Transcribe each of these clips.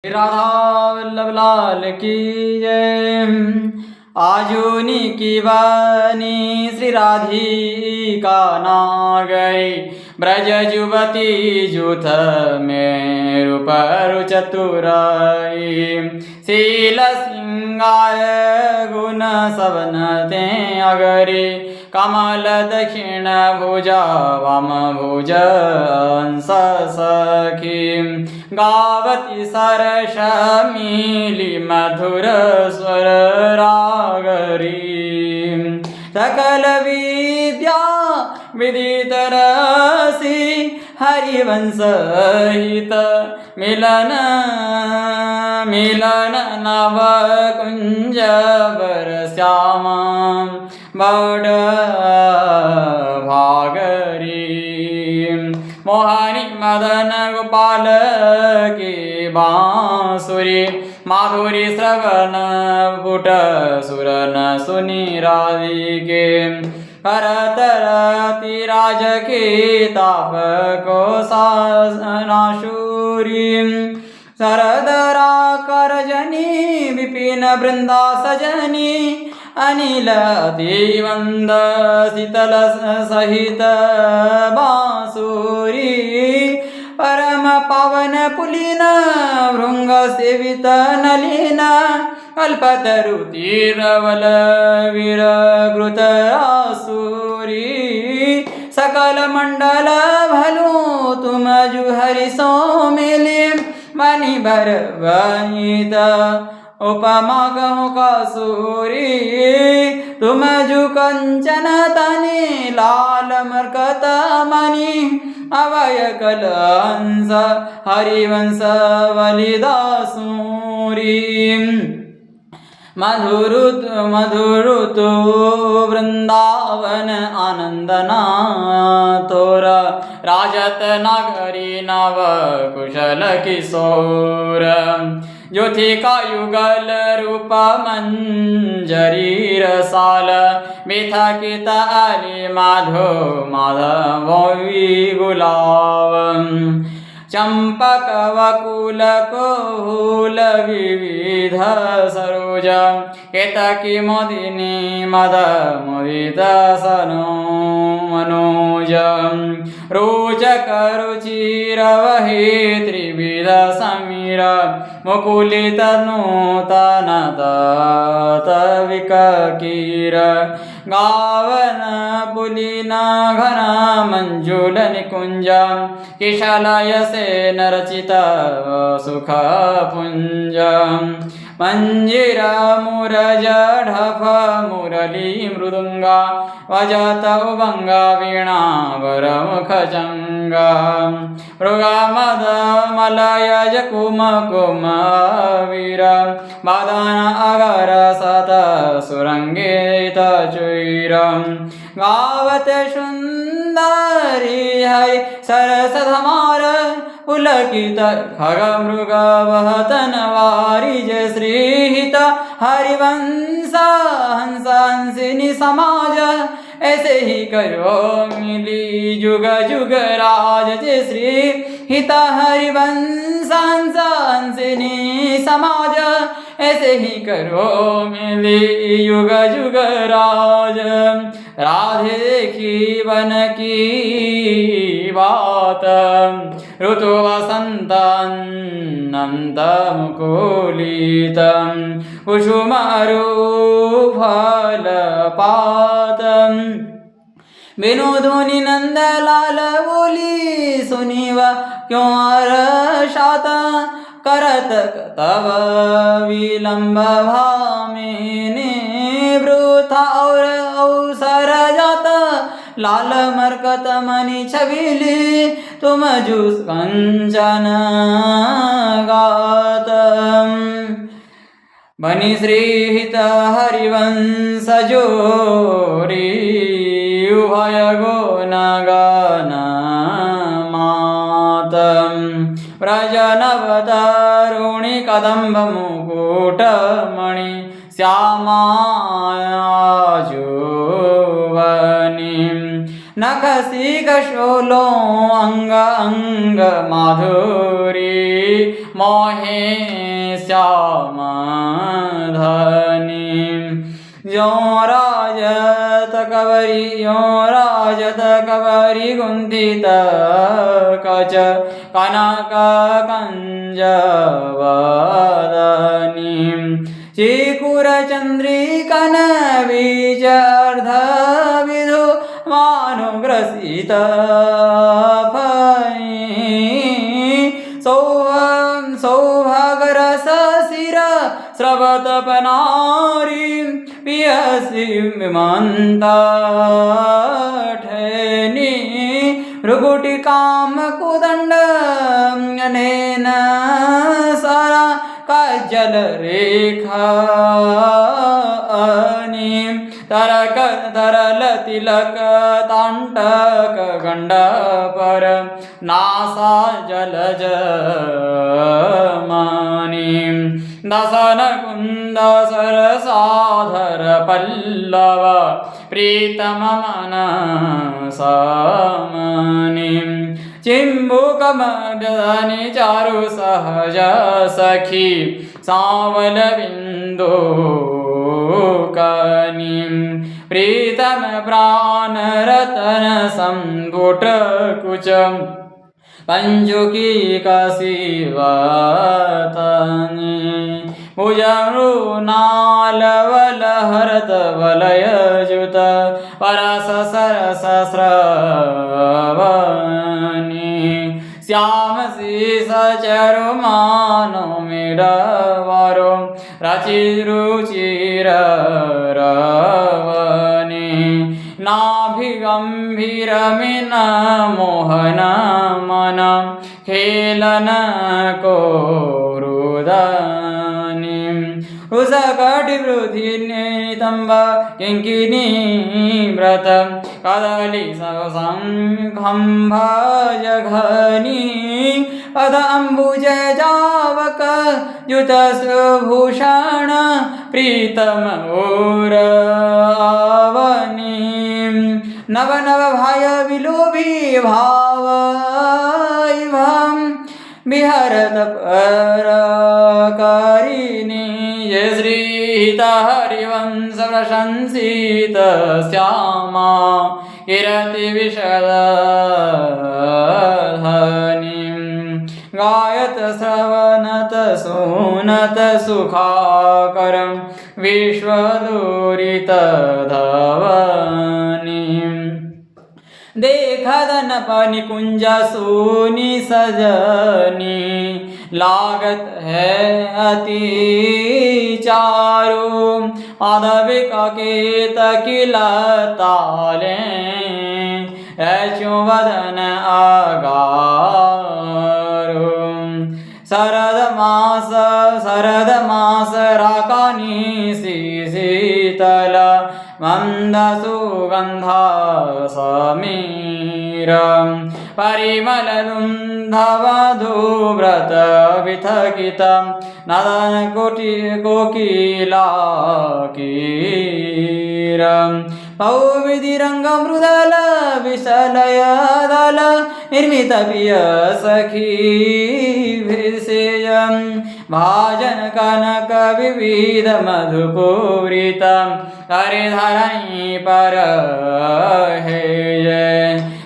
राधा वल्लभ लाल की जय। आजूनी की वानी श्री राधिका ना गई, ब्रज जुबती जूथ में रूप चतुराई। शील सिंगार गुण सबन ते अगरी, कमल दक्षिण भुजा वाम भुज अंस सखी। गावती सरस मिली मधुर स्वर रागरी, सकल विद्या विदित रसी हरिवंश हित मिलन मिलन नव कुंज बर श्यामा बड़ भागरी। मोहनी मदन गोपाल की बांसुरी, माधुरी श्रवण पुट सुरन सुनी राधिके। करत रति राज के ताप को नाशूरी, सरदरा करजनी विपिन वृंदा सजनी। अनिल अतिवंद शीतल सहित बांसुरी, परम पावन पुलिन भृंग सेवित नलिन। कल्पतरु तीरवल वीर घृत आसुरी, सकल मंडल भलो तुम जुहरि सो मिले। मणि भर वनित उपमा कहु कासूरी, तुम जु कंचन तनि लाल मरकत मणि। अवय कल हंस हरिवंश बलिदासूरी, मधुरुतु वृंदावन आनंदना तोर। राजत नगरी नव कुशल किशोर, ज्योतिका युगल रूप मंजरी रसाल। मिथकित अली माधो माधव गुलाब, चंपक वकुल कोहुल विविध सरोज। केतकी मोदिनी मद मोदित सनो मनोज, रोचक रुचिर वही त्रिविध समीर। मुकुलित नूतन तात विकीर, गावन पुलिन घन मंजुल निकुंज। किशलय से नरचित सुख पुंज, मंजीर मुरज ढफ मुरली मृदुंगा। वजत उभंग वीणा वरमुख चंगा, मृग मद मलयज कुम कुम वीर। बादन अगर सत सुरंगित चुईर, गावत सुंदरी है सरस धमार। पुलकित खग मृग वहतन वारी, जय श्रीहित हरिवंश हंस हंसिनी समाज। ऐसे ही करो मिली जुग जुग राज, जय श्री हित हरिवंश हंस हंसिनी समाज। ऐसे ही करो मिली युग जुग राज। राधे देखी वन की बात, ऋतु वसंत अनंत मुकुलित। कुसुम फल पात, विनोदोनी नंद लाल बोली। सुनीव क्यों हर्षात, करत तब विलंब भामिनी। वृथा और अवसर जात, लाल मरकत मणि छबिली। तुम जुस कंचन गात, बनी श्रीहित हरिवंश जोरी। उभय गुण गण मात, व्रज नवतरुणि कदम्ब मुकुट मणि। श्यामा जुवनी नखशिखशूलो अंग अंग माधुरी मोहे श्यामधनी यो राजत कवरी गुंथित कच कनक कंजवदनी चिकुर चंद्रिकन बीजर्ध विधु मानुग्रसित सौभागरस शिर स्रवतपनारी पियसि विमन्ता ठेनी भृगुटि काम कुदंड नेन सारा काजल रेखा तरल तिलक तांटक गंड पर नासा जलज मानी दसन कुंद सरसाधर पल्लव प्रीतम मन सामनी चिंबुक मदनी चारु सहज सखी सावल बिंदु कनी प्रीतम प्राण रतन संपुट कुच पंचुकी कशिवतनी भुजमृ नालवल हरत वलय जुत परस सरस श्रवणी श्याम शीस चरु मानो मिरवरो रचिरुचिर रवनी नाभिगंभीर मिन मोहन मन खेलन कोरुदनी रुसकटि वृद्धि नितंब किंकिनी व्रत कदली संखंभ जघनी पदंबुज जावक युत सुभूषण प्रीतम उरवनी नव नव भाय विलोभी भाव विहरत परकारिणी जय श्री हरिवंश प्रशंसित श्यामा कीर्ति विशदधनी गायत श्रवणत सुनत सुखाकरं विश्वदुरित धवनी देखदन निकुंज सोनी सजनी लागत है अति चारु माधविक केत किलताले वदन आगारु शरद मास राकानी शीतल मंद सुगंधा समीर परिमल रुंधवधूव्रत विथकित नदन कोकिला कीर पौविधिरंग मृदल विशलय दल निर्मित पिय सखी विषेय भाजन कनक विविध मधुपूरित हरिधरणी पर है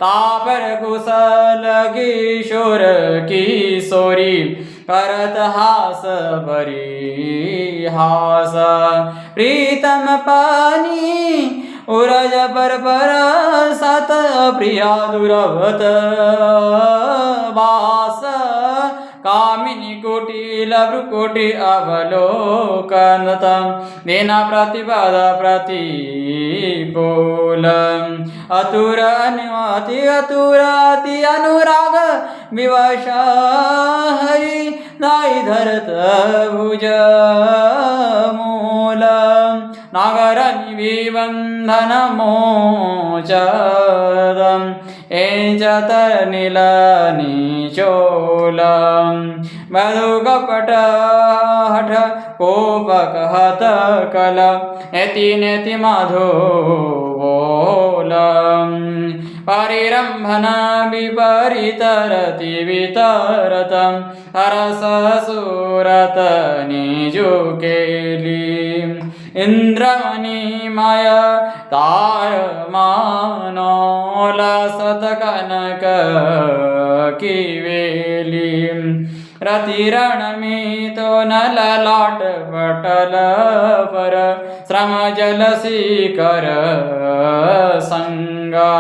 तापर कुशल किशोर किशोरी करत हास परिहास प्रीतम पानी उरज पर सत प्रिया दुरवत वास कामिनी कुटिल भ्रुकुटि अवलोकनत दीन प्रतिपद प्रतिकूल अतुर अति अनुराग विवश हरि दाई धरत भुज मूल नागर निबंधन मोचदम एचतर नील निचोल मधु कपट हठ कोपक हत कल नेति नेति मधु बोल परिरम्भन विपरीतरति वितरतं सरससूरत निजुकेली इन्द्रमणिमय तारमानो लसत कनक किवेली रतिरणमितो न ललाट पटल पर श्रम जल शिखर संगा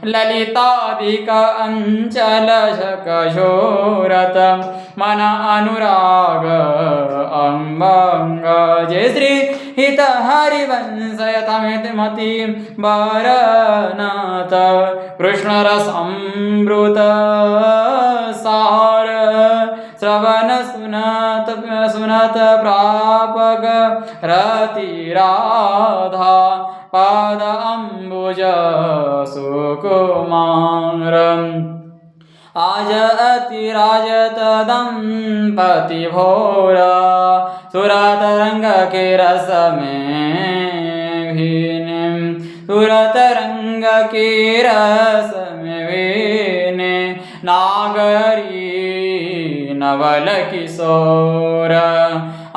ललितादिक अंचल झकझोरत मन अनुराग अंबंग जय श्री हित हरिवंश यथमिति बरनाथ कृष्ण रसमृत सार श्रवण सुनत प्रापक रति राधा पाद अम्बुज सुकुमार आज अतिराजत दंपति भोरा सुरत रंग के रस में भीने सुरत रंग के रस में भीने नागरी नवल किशोर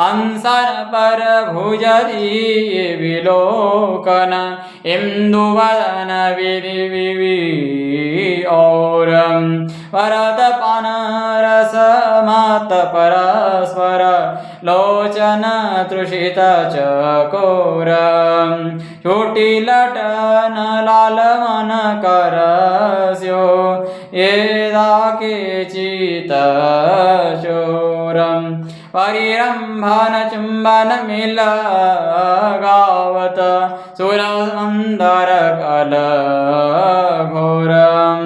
अंसर पर भुजरी विलोकन इंदुवदन विधि विवि और वरद पान रस मत परस्पर लोचन तृषित चकोर छोटी लटन लाल मन करस्यो येदा के चित चोरम परिरंभन चुंबन मिल गावत सुरमंदर कल घोरम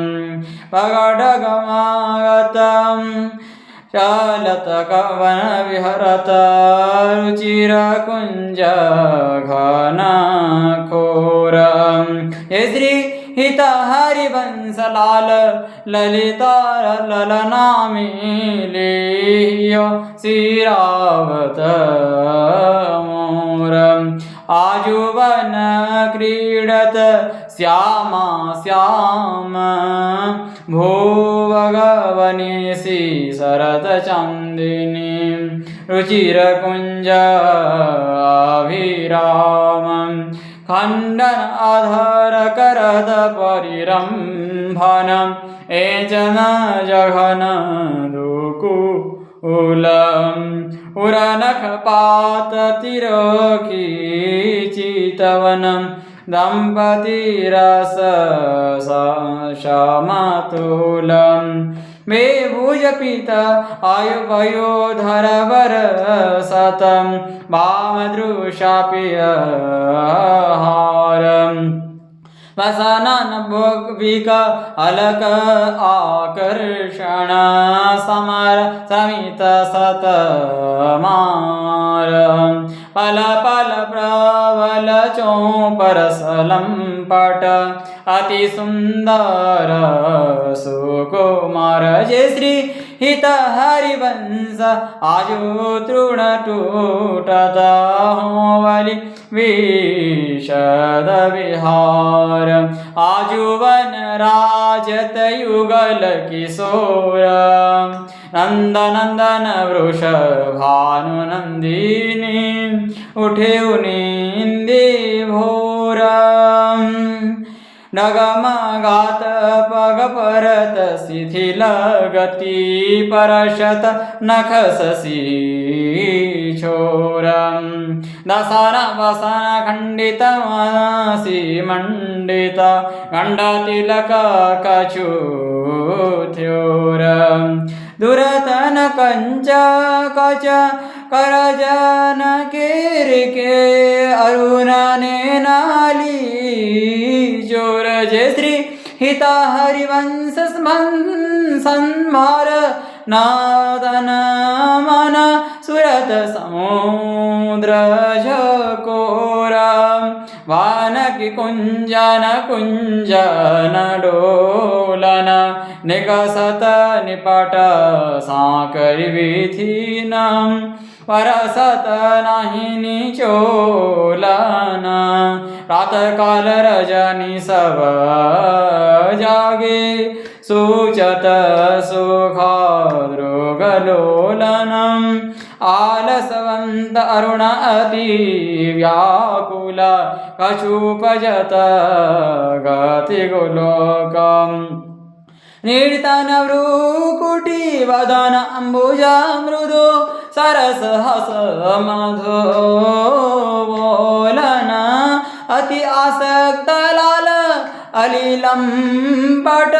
पगडगमागतम चलत कवन विहरत रुचिर कुंज घन खोरम हे श्री हित हरिवंश लाल ललिता ललना मिलियो श्रीरावत मोरम आजुवन क्रीडत श्यामा श्याम भूवगवनी सी शरद चंदिनी रुचिर कुंज अभिराम खंडन अधर करद परिरंभन एचन जघन दुकुलम उरनख पात तिरोकी चितवनम दंपति रस समतुलम बेभुज पीत आयु वयोधर वर सतम वामदृशापिय हारम वसनन भोगविक अलक आकर्षण समर समित सतमार पल पल प्रबल चौपर सलंपट अति सुंदर सुकुमार जय श्री हित हरिवंश आजु तृण टूटत होवलि विशद विहार आजुवन राजत युगल किशोर नंद नंदन वृषभानु नंदिनी उठे निंदे भोर नगम गात पग परत शिथिल गति परशत नख शशि छोरम दसन वसन खंडित मासी मंडित गंड तिलक कछुथ्योरम दुरतन कंच कच करजन केरिके अरुण ने नाली जोर जय श्री हिता हरिवंश संभार नादन मन सुरत समुद्र झकोरा वानकी कुंजन कुंजन डोलन निकसत निपट साकर विधिनम वरसत नाही निचोलन प्रातःकाल रजनी सब जागे सूचत सुखादृगलोलनम् आलसवन्त अरुण अति व्याकुल कछुपजत गतिगोलोकम् निर्तन भ्रूकुटी वदन अम्बुजा मृदु सरस हस मधुबोलन अति आसक्त लाल अलिलंपट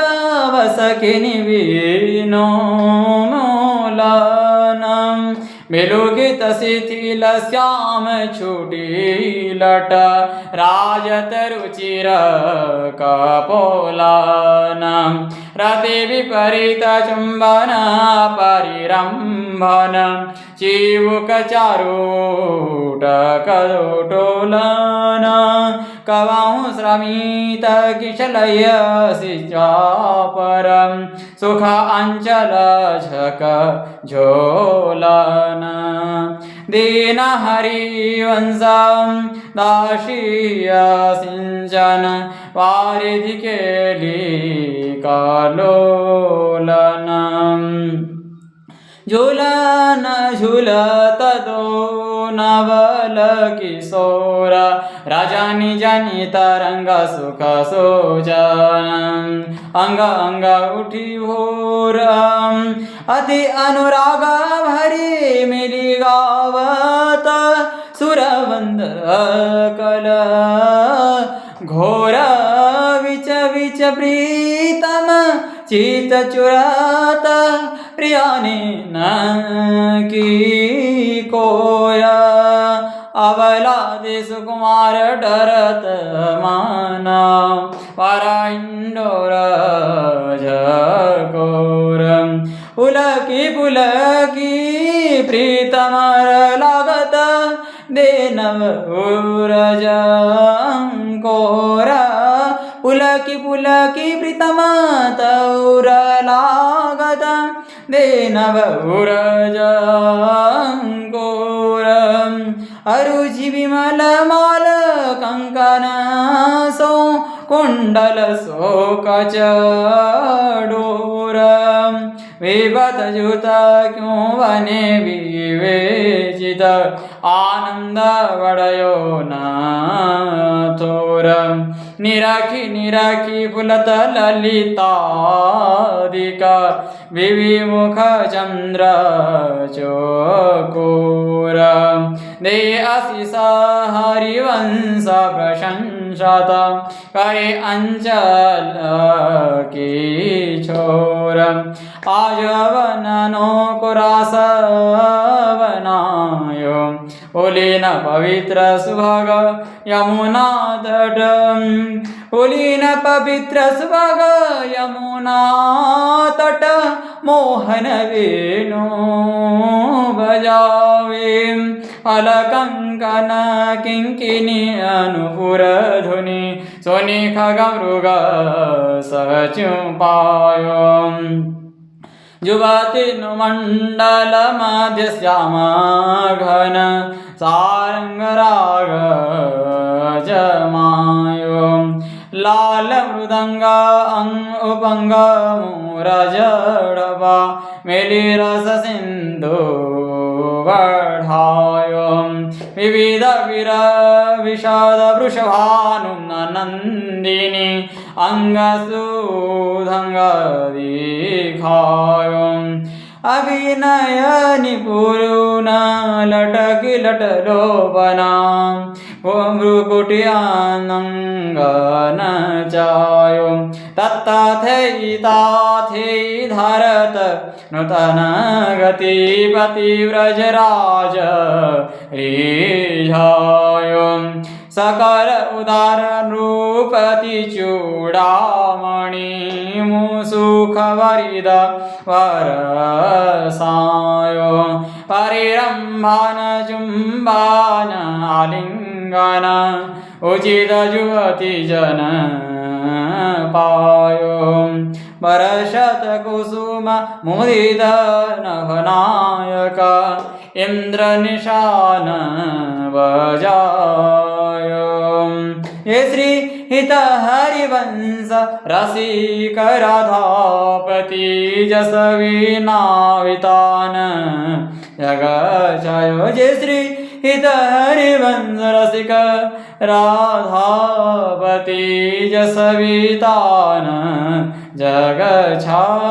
वसकिनि विनोमोलनम् बिलुगित शिथिल श्याम छुटीलट राजत रुचिर कपोलनम् रति विपरीत चुम्बन परिरम्भन चिबुक चारूट करोटोलन कवाहु श्रमित किशलयसि चापरं सुख अंचल झक झोलन दीन हरिवंशं दाशीय सिंचन वारिधि केली कालोलनम् झूलन झूलत दो नवल किशोर राजानी जानी तरंग सुख सोजन अंग अंग उठी भोर अति अनुराग भरी मिली गावत सुरवंद कल घोर विच विच प्रीतम चित चुरात प्रियाने न की कोया अवलादे सुकुमार डरत माना पारा इंडोर झकोरम पुलकी प्रीतमर लागत देनव उरज कोरा पुलकी प्रीतम तौर लागत देनव उरज कोरम अरुचि विमल माल कंकन सो कुंडल सो कचडोरम विभत जुत क्यों बने विवेचित आनंद वडयो नाथोरम निराखी फुलत ललितादिका विविमुख चंद्र चोकोरम दे आशीष हरिवंश प्रशंसत करे अंचल की छोरम आजवननो कुरासवनायो उलीन पवित्र सुभग यमुना तट उलीन पवित्र सुभग यमुना तट मोहन वेणु बजावे फलकंकन किंकिनी अनुपुर धुनि सोनि खगमृग सचुपायो जुवतिनुमण्डल मध्य श्यामा घन सारंगराग जमायो लाल मृदंग उपंग मूरजडवा मेली रस सिंधु बढ़ायो विविध वीर विषाद वृषभानुनंदिनी अंगसूधंग दिखायो अभिनय निपुरुन लटकी लटलोपना भ्रुकुटियानंगन चायो तत्तथैताथै धरत नूतन गतिपति व्रजराज रीझायो सकल उदार नृपति चूड़ामणि मुसुख वरिद वरसायो परिरम्भन चुम्बन आलिंगन उचित जुवति जन पायो वर्षत कुसुम मुदित नभनायक इन्द्रनिशान बजाय। हे श्री हित हरिवंश रसिक राधापति जसवी नावितान जगच्छायो। जय श्री हित हरिवंश रसिक राधापति जसवितान जगच्छायो।